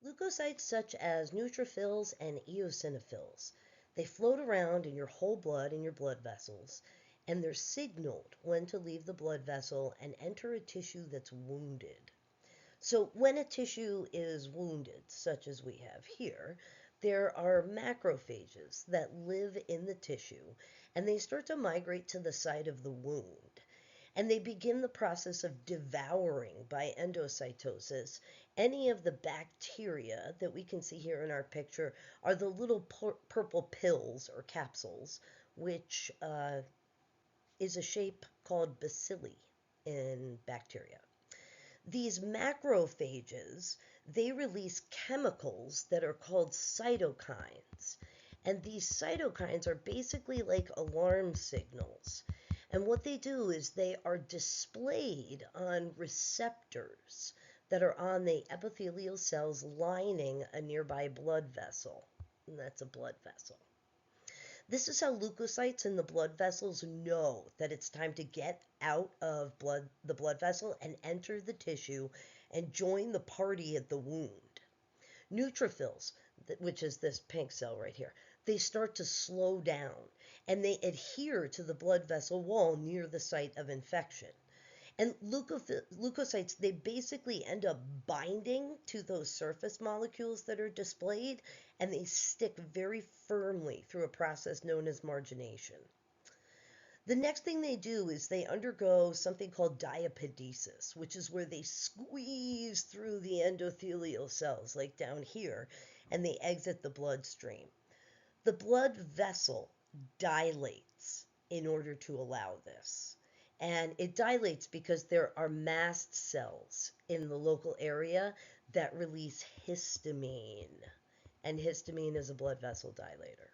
Leukocytes such as neutrophils and eosinophils, they float around in your whole blood in your blood vessels, and they're signaled when to leave the blood vessel and enter a tissue that's wounded. So when a tissue is wounded, such as we have here, there are macrophages that live in the tissue, and they start to migrate to the site of the wound. And they begin the process of devouring by endocytosis any of the bacteria that we can see here in our picture are the little purple pills or capsules, which is a shape called bacilli in bacteria. These macrophages, they release chemicals that are called cytokines. And these cytokines are basically like alarm signals. And what they do is they are displayed on receptors that are on the epithelial cells lining a nearby blood vessel. And that's a blood vessel. This is how leukocytes in the blood vessels know that it's time to get out of the blood vessel and enter the tissue and join the party at the wound. Neutrophils, which is this pink cell right here, they start to slow down and they adhere to the blood vessel wall near the site of infection. And leukocytes, they basically end up binding to those surface molecules that are displayed, and they stick very firmly through a process known as margination. The next thing they do is they undergo something called diapedesis, which is where they squeeze through the endothelial cells, like down here, and they exit the bloodstream. The blood vessel dilates in order to allow this. And it dilates because there are mast cells in the local area that release histamine. And histamine is a blood vessel dilator.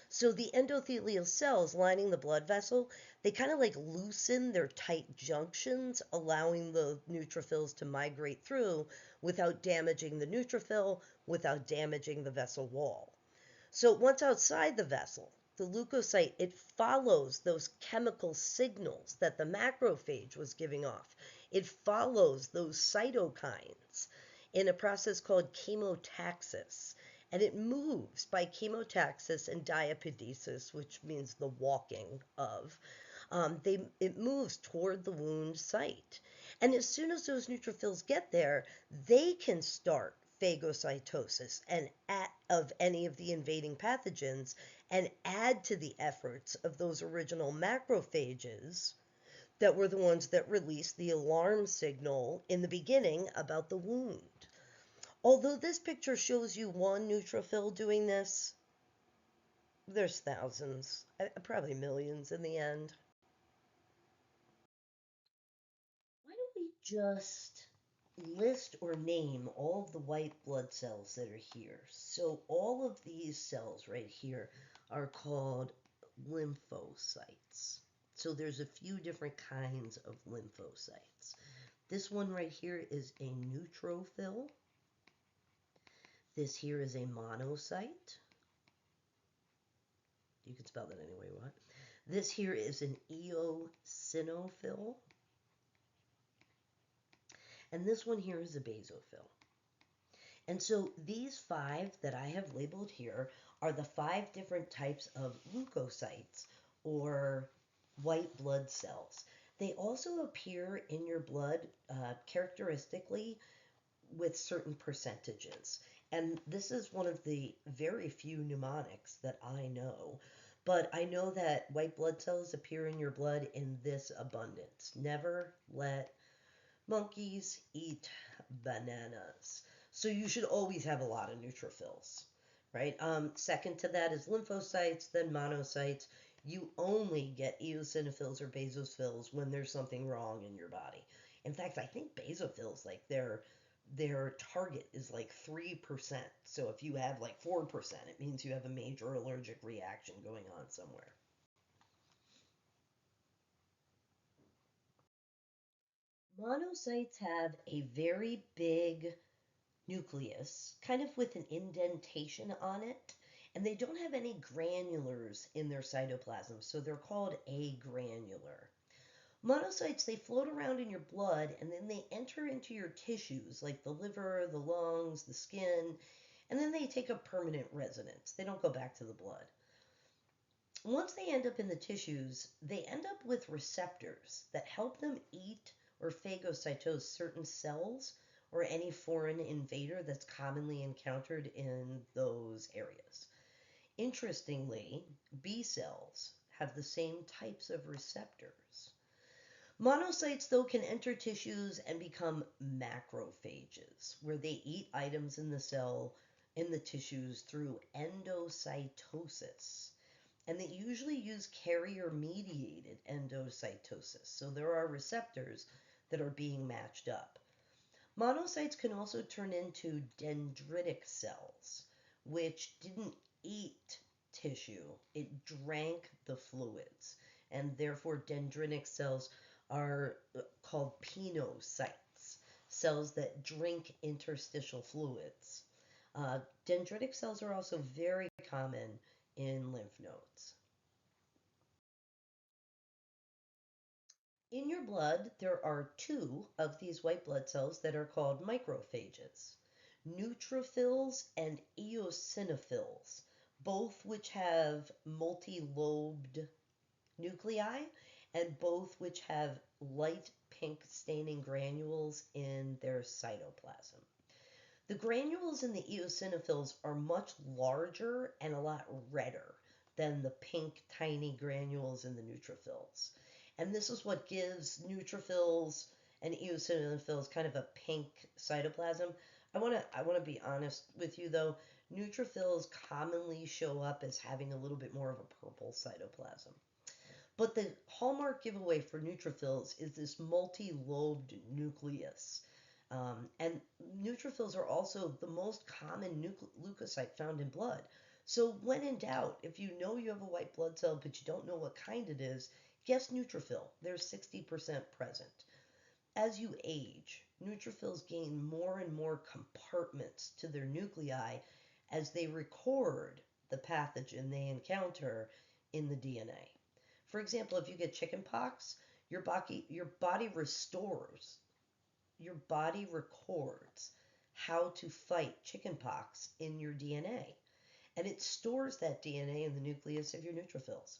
So the endothelial cells lining the blood vessel, they kind of like loosen their tight junctions, allowing the neutrophils to migrate through without damaging the neutrophil, without damaging the vessel wall. So once outside the vessel, the leukocyte, it follows those chemical signals that the macrophage was giving off. It follows those cytokines in a process called chemotaxis. And it moves by chemotaxis and diapedesis, which means the walking of. It moves toward the wound site. And as soon as those neutrophils get there, they can start phagocytosis and of any of the invading pathogens and add to the efforts of those original macrophages that were the ones that released the alarm signal in the beginning about the wound. Although this picture shows you one neutrophil doing this, there's thousands, probably millions in the end. Why don't we just list or name all of the white blood cells that are here? So all of these cells right here are called lymphocytes. So there's a few different kinds of lymphocytes. This one right here is a neutrophil. This here is a monocyte. You can spell that any way you want. This here is an eosinophil. And this one here is a basophil. And so these 5 that I have labeled here are the 5 different types of leukocytes or white blood cells. They also appear in your blood characteristically with certain percentages. And this is one of the very few mnemonics that I know. But I know that white blood cells appear in your blood in this abundance. Never let monkeys eat bananas. So you should always have a lot of neutrophils, right? Second to that is lymphocytes, then monocytes. You only get eosinophils or basophils when there's something wrong in your body. In fact, I think basophils, like their target is like 3%. So if you have like 4%, it means you have a major allergic reaction going on somewhere. Monocytes have a very big nucleus, kind of with an indentation on it, and they don't have any granulars in their cytoplasm, so they're called agranular. Monocytes, they float around in your blood and then they enter into your tissues like the liver, the lungs, the skin, and then they take up permanent residence. They don't go back to the blood. Once they end up in the tissues, they end up with receptors that help them eat or phagocytose certain cells or any foreign invader that's commonly encountered in those areas. Interestingly, B cells have the same types of receptors. Monocytes, though, can enter tissues and become macrophages, where they eat items in the cell, in the tissues through endocytosis. And they usually use carrier-mediated endocytosis, so there are receptors that are being matched up. Monocytes can also turn into dendritic cells, which didn't eat tissue, it drank the fluids, and therefore dendritic cells are called penocytes, cells that drink interstitial fluids. Dendritic cells are also very common in lymph nodes. In your blood, there are two of these white blood cells that are called microphages, neutrophils and eosinophils, both which have multi-lobed nuclei and both which have light pink staining granules in their cytoplasm. The granules in the eosinophils are much larger and a lot redder than the pink tiny granules in the neutrophils. And this is what gives neutrophils and eosinophils kind of a pink cytoplasm. I want to be honest with you though, neutrophils commonly show up as having a little bit more of a purple cytoplasm. But the hallmark giveaway for neutrophils is this multi-lobed nucleus. And neutrophils are also the most common leukocyte found in blood. So when in doubt, if you know you have a white blood cell but you don't know what kind it is, guess neutrophil. They're 60% present. As you age, neutrophils gain more and more compartments to their nuclei as they record the pathogen they encounter in the DNA. For example, if you get chickenpox, your body records how to fight chickenpox in your DNA. And it stores that DNA in the nucleus of your neutrophils.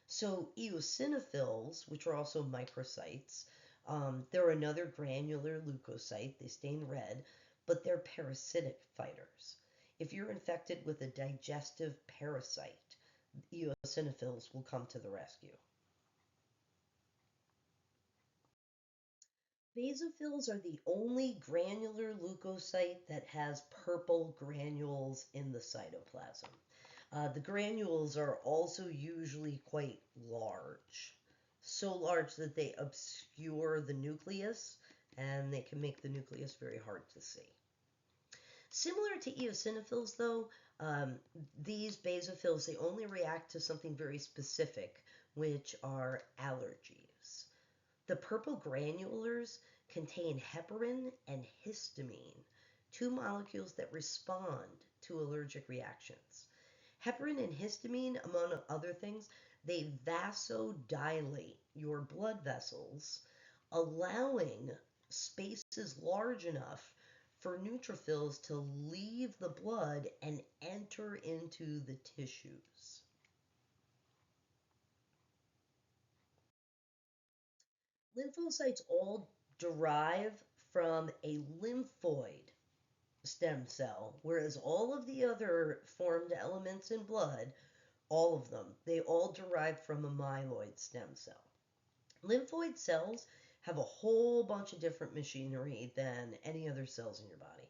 So eosinophils, which are also microcytes, they're another granular leukocyte. They stain red, but they're parasitic fighters. If you're infected with a digestive parasite, eosinophils will come to the rescue. Basophils are the only granular leukocyte that has purple granules in the cytoplasm. The granules are also usually quite large, so large that they obscure the nucleus and they can make the nucleus very hard to see. Similar to eosinophils, though, these basophils, they only react to something very specific, which are allergies. The purple granulars contain heparin and histamine, two molecules that respond to allergic reactions. Heparin and histamine, among other things, they vasodilate your blood vessels, allowing spaces large enough for neutrophils to leave the blood and enter into the tissues. Lymphocytes all derive from a lymphoid stem cell, whereas all of the other formed elements in blood, all of them, they all derive from a myeloid stem cell. Lymphoid cells have a whole bunch of different machinery than any other cells in your body.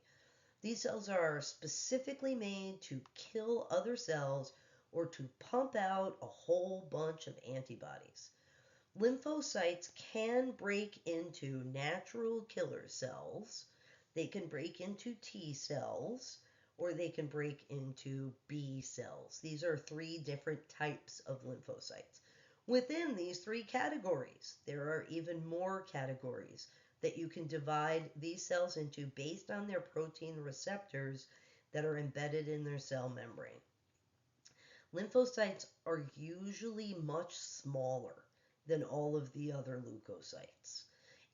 These cells are specifically made to kill other cells or to pump out a whole bunch of antibodies. Lymphocytes can break into natural killer cells, they can break into T cells, or they can break into B cells. These are three different types of lymphocytes. Within these three categories, there are even more categories that you can divide these cells into based on their protein receptors that are embedded in their cell membrane. Lymphocytes are usually much smaller than all of the other leukocytes.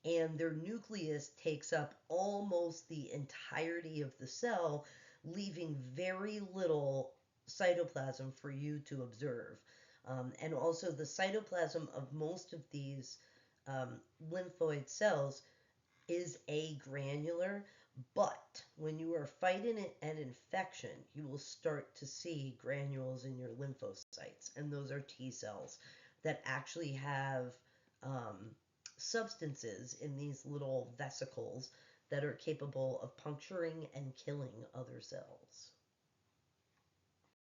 And their nucleus takes up almost the entirety of the cell, leaving very little cytoplasm for you to observe. And also, the cytoplasm of most of these lymphoid cells is agranular, but when you are fighting an infection, you will start to see granules in your lymphocytes, and those are T cells that actually have substances in these little vesicles that are capable of puncturing and killing other cells.